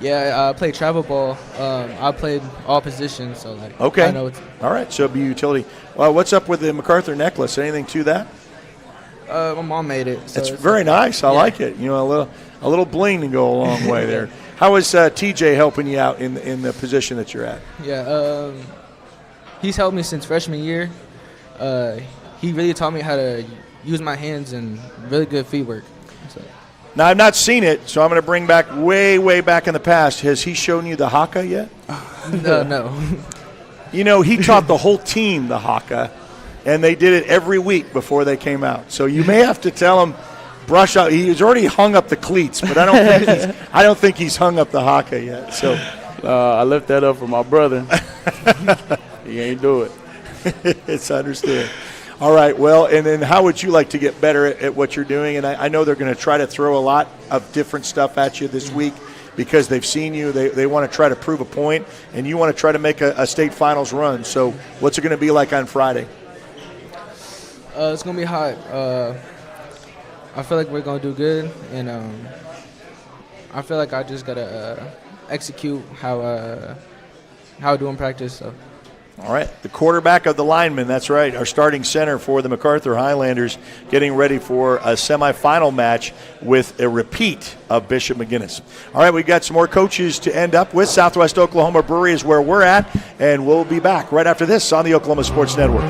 Yeah, I played travel ball. I played all positions, so okay. I know it's all right. So be utility. Well, what's up with the Macarthur necklace? Anything to that? My mom made it. So it's very nice. I like it. A little bling to go a long way there. How is TJ helping you out in the position that you're at? Yeah, he's helped me since freshman year. He really taught me how to use my hands and really good feet work. So. Now, I've not seen it, so I'm going to bring back way back in the past. Has he shown you the haka yet? No. He taught the whole team the haka, and they did it every week before they came out. So you may have to tell him, brush up. He's already hung up the cleats, but I don't think he's hung up the haka yet. So I left that up for my brother. He ain't do it. It's understood. All right, well, and then how would you like to get better at what you're doing? And I know they're going to try to throw a lot of different stuff at you this week because they've seen you. They want to try to prove a point, and you want to try to make a state finals run. So what's it going to be like on Friday? It's going to be hot. I feel like we're going to do good, and I feel like I just got to execute how I do in practice. So. All right, the quarterback of the linemen, that's right, our starting center for the Macarthur Highlanders, getting ready for a semifinal match with a repeat of Bishop McGuinness. All right, we've got some more coaches to end up with. Southwest Oklahoma Brewery is where we're at, and we'll be back right after this on the Oklahoma Sports Network.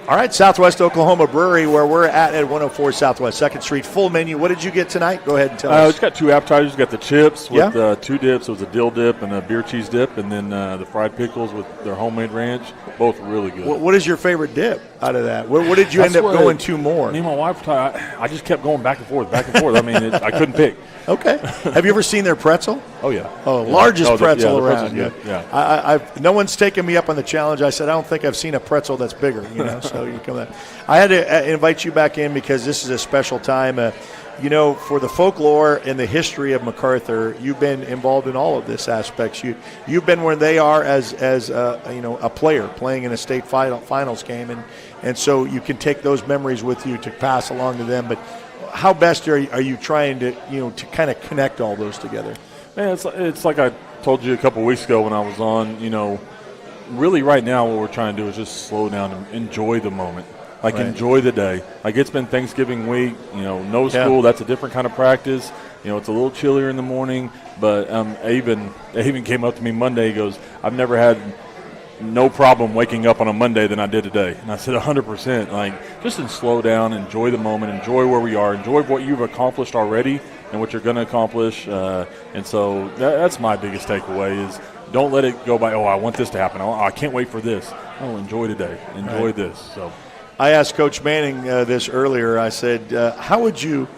All right, Southwest Oklahoma Brewery, where we're at 104 Southwest 2nd Street. Full menu. What did you get tonight? Go ahead and tell us. We just got 2 appetizers. We got the chips with 2 dips. It was a dill dip and a beer cheese dip, and then the fried pickles with their homemade ranch. Both really good. What is your favorite dip out of that? What did you end up going to more? Me and my wife, I just kept going back and forth. I mean, I couldn't pick. Okay. Have you ever seen their pretzel? Oh, yeah. Oh, largest pretzel around. Yeah. No one's taken me up on the challenge. I said, I don't think I've seen a pretzel that's bigger, so you come in. I had to invite you back in because this is a special time. For the folklore and the history of Macarthur, you've been involved in all of this aspects. You've been where they are as a player playing in a state finals game, and so you can take those memories with you to pass along to them. But how best are you trying to to kind of connect all those together? Man, it's like I told you a couple weeks ago when I was on. Really right now what we're trying to do is just slow down and enjoy the moment. Enjoy the day. It's been Thanksgiving week, no school. That's a different kind of practice. It's a little chillier in the morning, but Avon came up to me Monday. He goes, I've never had no problem waking up on a Monday than I did today. And I said 100%. Just slow down, enjoy the moment, enjoy where we are, enjoy what you've accomplished already and what you're going to accomplish. And so that's my biggest takeaway is don't let it go by, I want this to happen. I can't wait for this. Enjoy today. Enjoy this. So I asked Coach Manning this earlier. I said, how would you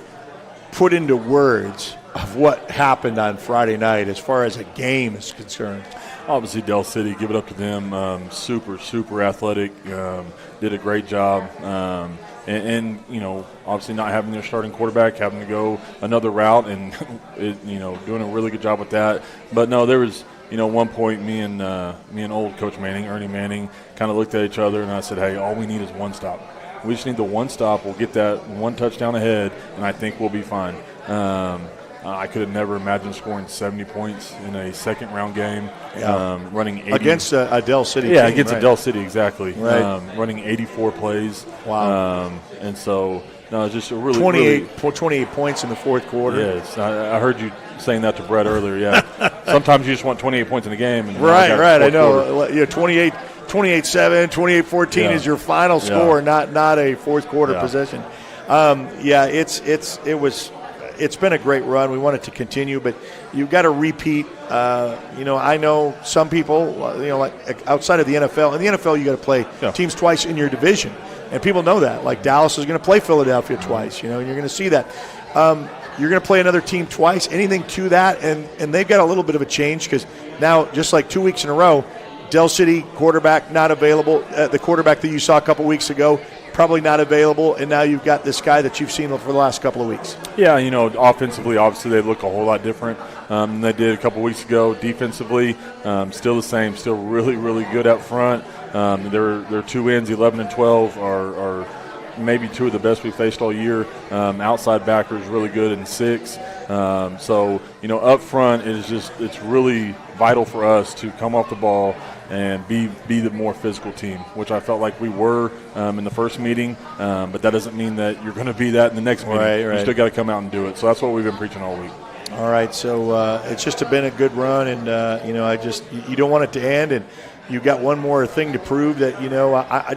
put into words of what happened on Friday night as far as a game is concerned? Obviously, Del City, give it up to them. Super, super athletic. Did a great job. And obviously not having their starting quarterback, having to go another route and, doing a really good job with that. But, no, there was – one point, me and old Coach Manning, Ernie Manning, kind of looked at each other, and I said, hey, all we need is one stop. We just need the one stop. We'll get that one touchdown ahead, and I think we'll be fine. I could have never imagined scoring 70 points in a second-round game, running 80. Against a Del City team, against right? a Del City, exactly. Right. Running 84 plays. Wow. And so, no, it's just a really 28 points in the fourth quarter. Yes, I heard you saying that to Brett earlier, yeah. Sometimes you just want 28 points in a game. And right, I know. 28-7, 28-14 is your final score, not a fourth quarter possession. It's been a great run. We want it to continue, but you've got to repeat. I know some people, like outside of the NFL. In the NFL, you got to play teams twice in your division, and people know that. Like Dallas is going to play Philadelphia twice, and you're going to see that. You're going to play another team twice, anything to that, and they've got a little bit of a change because now, just like 2 weeks in a row, Del City quarterback not available. The quarterback that you saw a couple weeks ago, probably not available, and now you've got this guy that you've seen for the last couple of weeks. Yeah, offensively, obviously they look a whole lot different than they did a couple weeks ago. Defensively, still the same, still really, really good up front. Their 2 ends, 11 and 12, are maybe 2 of the best we faced all year. Outside backers really good in 6. So up front it's really vital for us to come off the ball and be the more physical team, which I felt like we were in the first meeting. But that doesn't mean that you're going to be that in the next meeting. Right. You still got to come out and do it. So that's what we've been preaching all week. All right. So it's just been a good run, and you don't want it to end, and you've got one more thing to prove that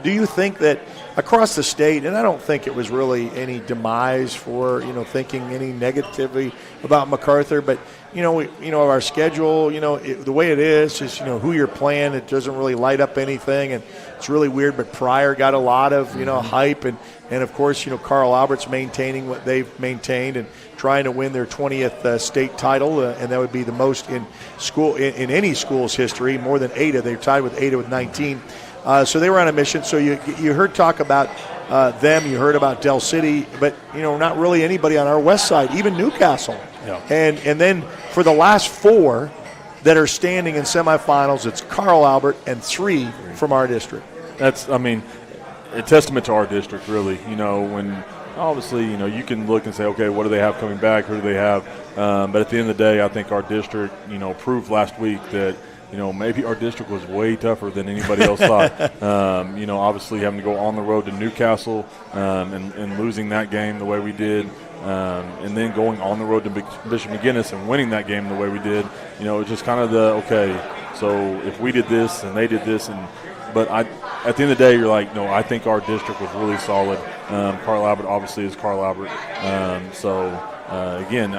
do you think that across the state, and I don't think it was really any demise for thinking any negatively about Macarthur, but our schedule, the way it is, just who you're playing, it doesn't really light up anything, and it's really weird. But Pryor got a lot of hype, and of course Carl Albert's maintaining what they've maintained and trying to win their 20th state title, and that would be the most in school in any school's history, more than Ada. They're tied with Ada with 19. So they were on a mission. So you heard talk about them. You heard about Del City, but not really anybody on our west side, even Newcastle. Yeah. And then for the last 4 that are standing in semifinals, it's Carl Albert and 3 from our district. That's, a testament to our district, really. When obviously, you can look and say, okay, what do they have coming back? Who do they have? But at the end of the day, I think our district, proved last week that, maybe our district was way tougher than anybody else thought. Obviously having to go on the road to Newcastle and losing that game the way we did, and then going on the road to Bishop McGuinness and winning that game the way we did, it's just kind of so if we did this and they did this, and But at the end of the day, you're like, no, I think our district was really solid. Carl Albert obviously is Carl Albert. Again,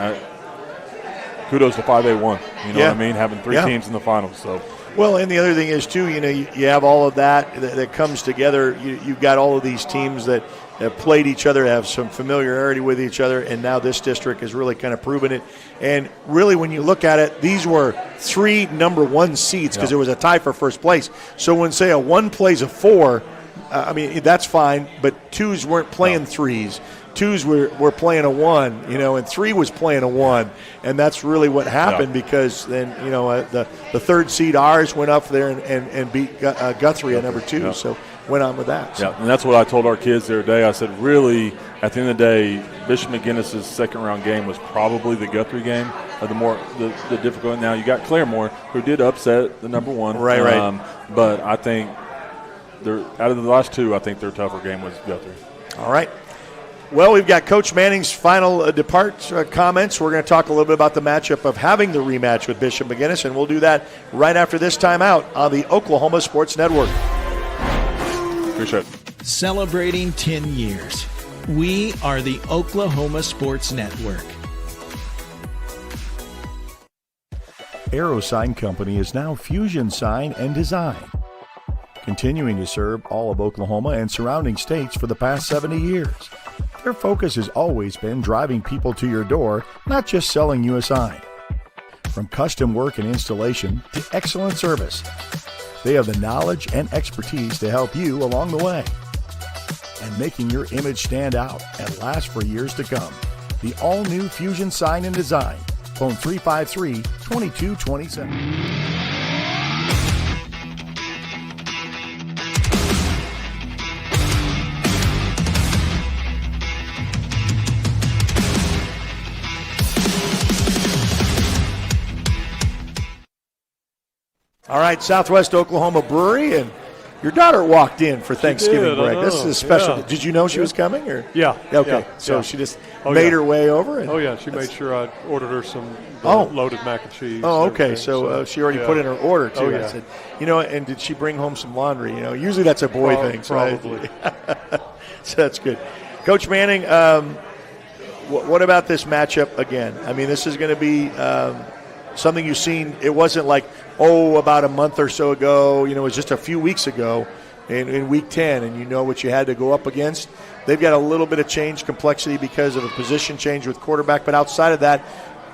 kudos to 5A1. You know what I mean? Having three teams in the finals. So. Well, and the other thing is, too, you have all of that comes together. You've got all of these teams that have played each other, have some familiarity with each other, and now this district has really kind of proven it. And really, when you look at it, these were 3 number 1 seeds because it was a tie for first place. So when, say, a 1 plays a 4, that's fine, but 2s weren't playing 3s. 2s were playing a 1, and 3 was playing a 1, and that's really what happened because then, the 3rd seed ours went up there and beat Guthrie at number 2, so went on with that. So. Yeah, and that's what I told our kids the other day. I said, really, at the end of the day, Bishop McGinnis's second-round game was probably the Guthrie game, the difficult. Now you got Claremore, who did upset the number 1. Right. But I think out of the last 2, I think their tougher game was Guthrie. All right. Well, we've got Coach Manning's final comments. We're going to talk a little bit about the matchup of having the rematch with Bishop McGinnis, and we'll do that right after this timeout on the Oklahoma Sports Network. Appreciate it. Celebrating 10 years. We are the Oklahoma Sports Network. Aero Sign Company is now Fusion Sign and Design, continuing to serve all of Oklahoma and surrounding states for the past 70 years. Their focus has always been driving people to your door, not just selling you a sign. From custom work and installation to excellent service, they have the knowledge and expertise to help you along the way. And making your image stand out and last for years to come. The all-new Fusion Sign and Design. Phone 353-2227. All right, Southwest Oklahoma Brewery, and your daughter walked in for Thanksgiving break. This is special. Yeah. Did you know she was coming? Or? Yeah. Okay, so she just made her way over? And she made sure I ordered her some loaded mac and cheese. Oh, okay, so she already put in her order, too. Oh, yeah. I said, and did she bring home some laundry? Usually that's a boy thing. So probably. So that's good. Coach Manning, what about this matchup again? I mean, this is going to be something you've seen. It wasn't like, about a month or so ago, it was just a few weeks ago in week 10, and you know what you had to go up against. They've got a little bit of change complexity because of a position change with quarterback, but outside of that,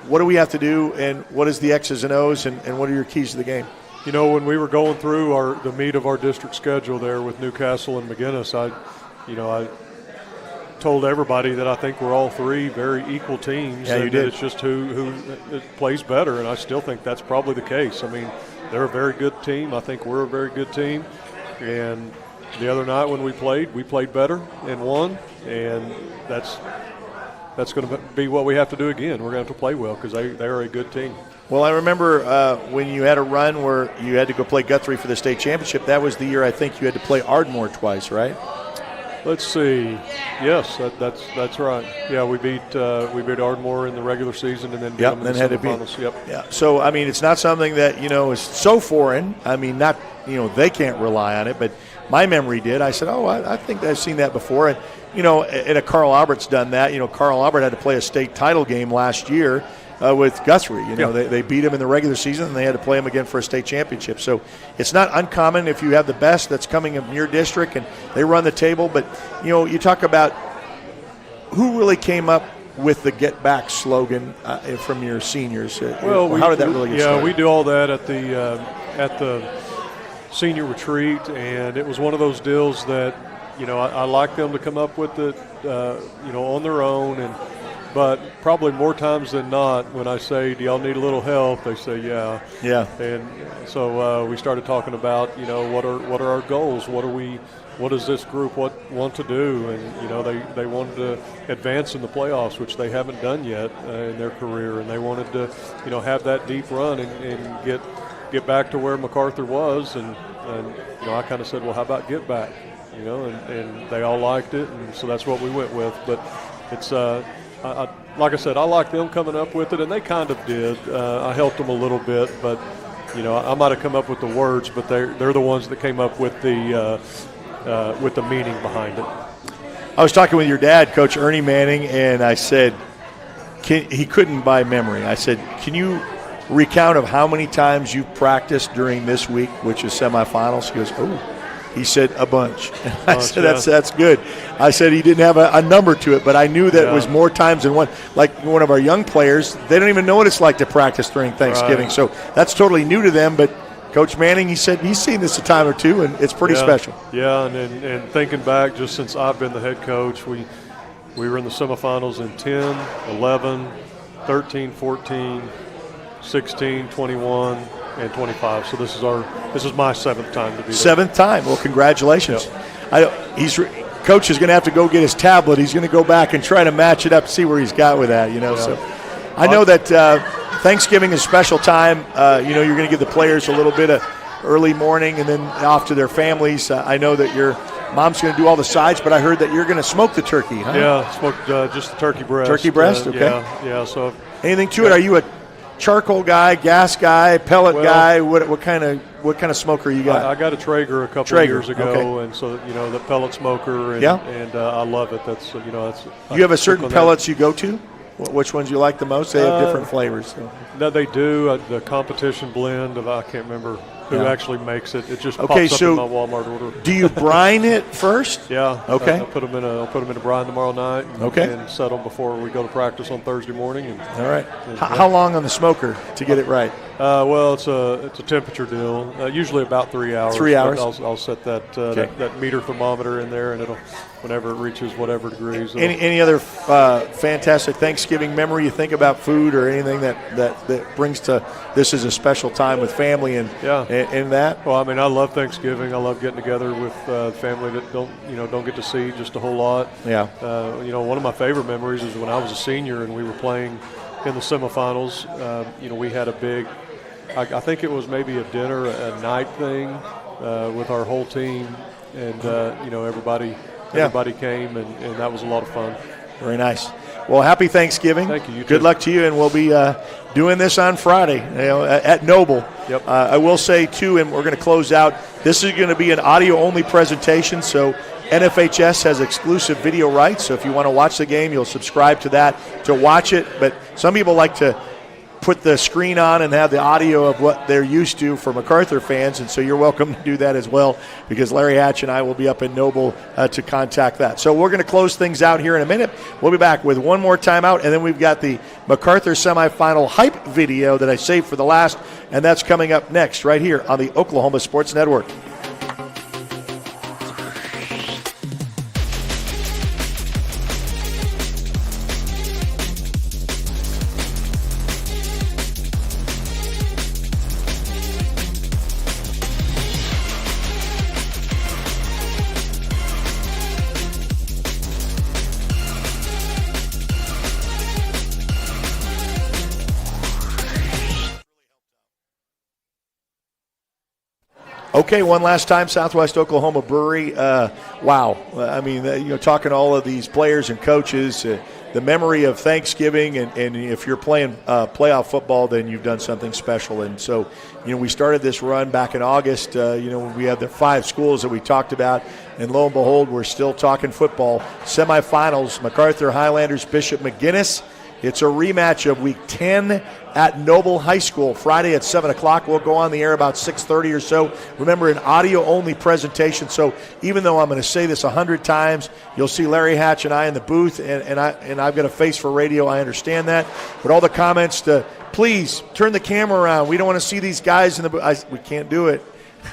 what do we have to do, and what is the X's and O's, and what are your keys to the game? When we were going through the meat of our district schedule there with Newcastle and McGinnis, I told everybody that I think we're all 3 very equal teams. Yeah, you did. It's just who plays better, and I still think that's probably the case. I mean, they're a very good team. I think we're a very good team. And the other night when we played better and won, and that's going to be what we have to do again. We're going to have to play well because they're a good team. Well, I remember when you had a run where you had to go play Guthrie for the state championship. That was the year I think you had to play Ardmore twice, right? Let's see. Yes, that's right. Yeah, we beat Ardmore in the regular season and then beat them in the semifinals. Yep. Yeah. So I mean, it's not something that is so foreign. I mean, not they can't rely on it, but my memory did. I said, I think I've seen that before. And and Carl Albert's done that. Carl Albert had to play a state title game last year with Guthrie. They beat him in the regular season, and they had to play him again for a state championship. So it's not uncommon if you have the best that's coming in your district and they run the table. But, you talk about who really came up with the Get Back slogan from your seniors. How did that really get started? Yeah, we do all that at the senior retreat, and it was one of those deals that, I like them to come up with it, on their own. But probably more times than not, when I say, do y'all need a little help, they say, yeah. Yeah. And so we started talking about, what are our goals? What does this group want to do? And, they wanted to advance in the playoffs, which they haven't done yet in their career. And they wanted to, have that deep run and get back to where Macarthur was. And I kind of said, well, how about get back? And they all liked it. And so that's what we went with. But it's like I said, I like them coming up with it, and they kind of did. I helped them a little bit, but I might have come up with the words, but they're the ones that came up with the meaning behind it. I was talking with your dad, Coach Ernie Manning, and I said he couldn't by memory. I said, can you recount of how many times you've practiced during this week, which is semifinals? He goes, oh. He said a bunch. I said, that's good. I said he didn't have a number to it, but I knew that it was more times than one. Like one of our young players, they don't even know what it's like to practice during Thanksgiving. Right. So that's totally new to them. But Coach Manning, he said he's seen this a time or two, and it's pretty special. Yeah, and thinking back, just since I've been the head coach, we were in the semifinals in 10, 11, 13, 14, 16, 21, and 25. So this is my seventh time to be there. Seventh time. Well, congratulations. Yep. Coach is going to have to go get his tablet. He's going to go back and try to match it up, see where he's got with that. So I know that Thanksgiving is a special time. You're going to give the players a little bit of early morning and then off to their families. I know that your mom's going to do all the sides, but I heard that you're going to smoke the turkey, huh? Yeah, smoked just the turkey breast. Turkey breast, okay. Yeah. So anything to it? Are you a charcoal guy, gas guy, pellet guy? What kind of smoker you got? I got a Traeger a couple of years ago, and so the pellet smoker, and I love it. That's You have a certain pellets you go to? Which ones you like the most? They have different flavors. So. No, they do. The competition blend of I can't remember who actually makes it. It just pops up in my Walmart order. Do you brine it first? Yeah. Okay. I'll put them in a brine tomorrow night. And set them before we go to practice on Thursday morning. All right. How long on the smoker to get it right? Well, it's a temperature deal. Usually about 3 hours. 3 hours. I'll set that meter thermometer in there, and it'll whenever it reaches whatever degrees. Any other fantastic Thanksgiving memory you think about food or anything that brings to this is a special time with family and that? Well, I mean, I love Thanksgiving. I love getting together with family that don't get to see just a whole lot. Yeah. One of my favorite memories is when I was a senior and we were playing in the semifinals. We had a big, I think it was maybe a dinner, a night thing with our whole team, and everybody came, and that was a lot of fun. Very nice. Well, happy Thanksgiving. Thank you. Good luck to you, and we'll be doing this on Friday at Noble. Yep. I will say, too, and we're going to close out, this is going to be an audio-only presentation, so NFHS has exclusive video rights, so if you want to watch the game, you'll subscribe to that to watch it. But some people like to put the screen on and have the audio of what they're used to for Macarthur fans, and so you're welcome to do that as well, because Larry Hatch and I will be up in Noble to contact that. So we're going to close things out here in a minute. We'll be back with one more timeout, and then we've got the Macarthur semifinal hype video that I saved for the last, and that's coming up next right here on the Oklahoma Sports Network. Okay, one last time, Southwest Oklahoma Brewery. Wow. I mean, talking to all of these players and coaches, the memory of Thanksgiving, and if you're playing playoff football, then you've done something special. And so, we started this run back in August, when we had the 5 schools that we talked about, and lo and behold, we're still talking football. Semifinals, Macarthur Highlanders, Bishop McGuinness. It's a rematch of Week 10 at Noble High School, Friday at 7 o'clock. We'll go on the air about 6:30 or so. Remember, an audio-only presentation, so even though I'm going to say this 100 times, you'll see Larry Hatch and I in the booth, and I've got a face for radio. I understand that. But all the comments to, please, turn the camera around. We don't want to see these guys in the booth. We can't do it.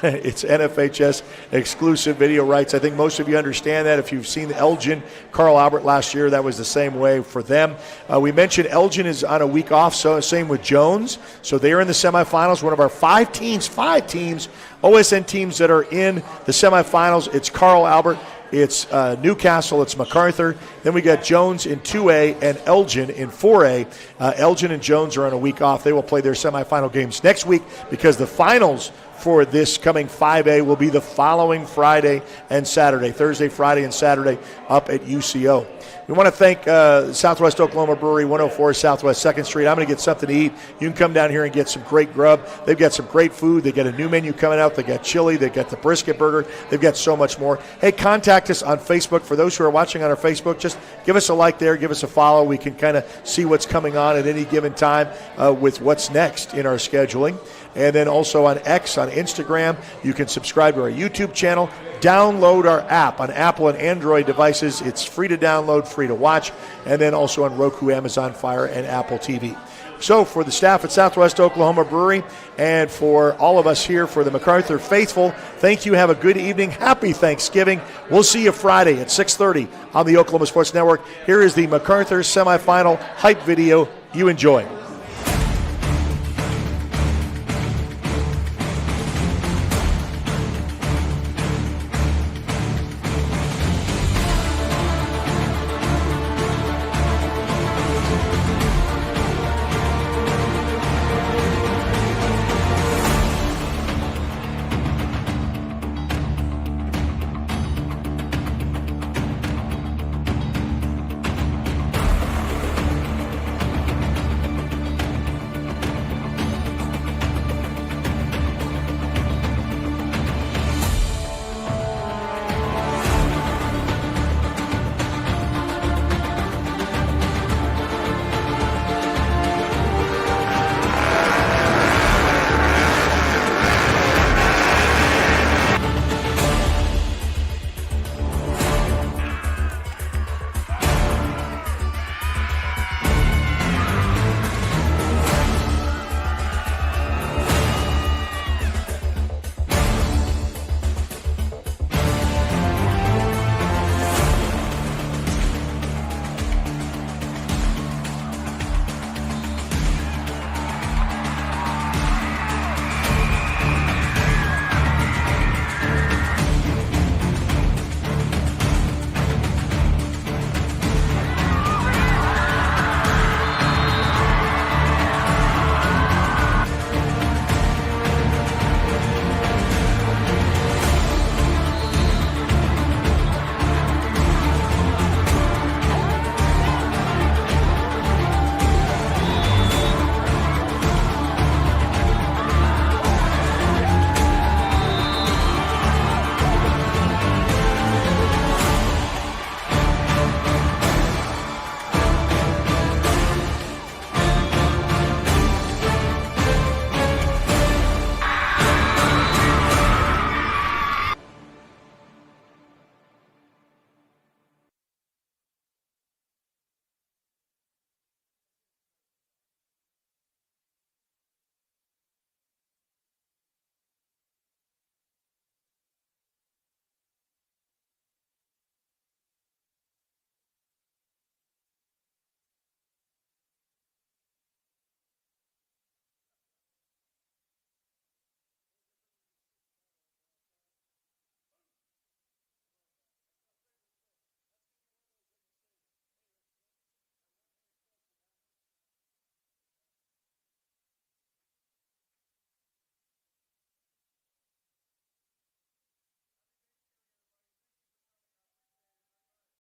It's NFHS exclusive video rights. I think most of you understand that. If you've seen Elgin, Carl Albert last year, that was the same way for them. We mentioned Elgin is on a week off, so same with Jones. So they're in the semifinals. One of our 5 teams, OSN teams that are in the semifinals. It's Carl Albert, it's Newcastle, it's Macarthur. Then we got Jones in 2A and Elgin in 4A. Elgin and Jones are on a week off. They will play their semifinal games next week because the finals for this coming 5A will be the following Friday and Saturday, Thursday, Friday, and Saturday up at UCO. We want to thank Southwest Oklahoma Brewery, 104 Southwest 2nd Street. I'm going to get something to eat. You can come down here and get some great grub. They've got some great food. They got a new menu coming out. They got chili. They got the brisket burger. They've got so much more. Hey, contact us on Facebook. For those who are watching on our Facebook, just give us a like there. Give us a follow. We can kind of see what's coming on at any given time with what's next in our scheduling. And then also on X, on Instagram, you can subscribe to our YouTube channel. Download our app on Apple and Android devices. It's free to download, free to watch, and then also on Roku, Amazon Fire, and Apple TV. So for the staff at Southwest Oklahoma Brewery and for all of us here for the Macarthur Faithful, thank you. Have a good evening. Happy Thanksgiving. We'll see you Friday at 6:30 on the Oklahoma Sports Network. Here is the Macarthur semifinal hype video. You enjoy.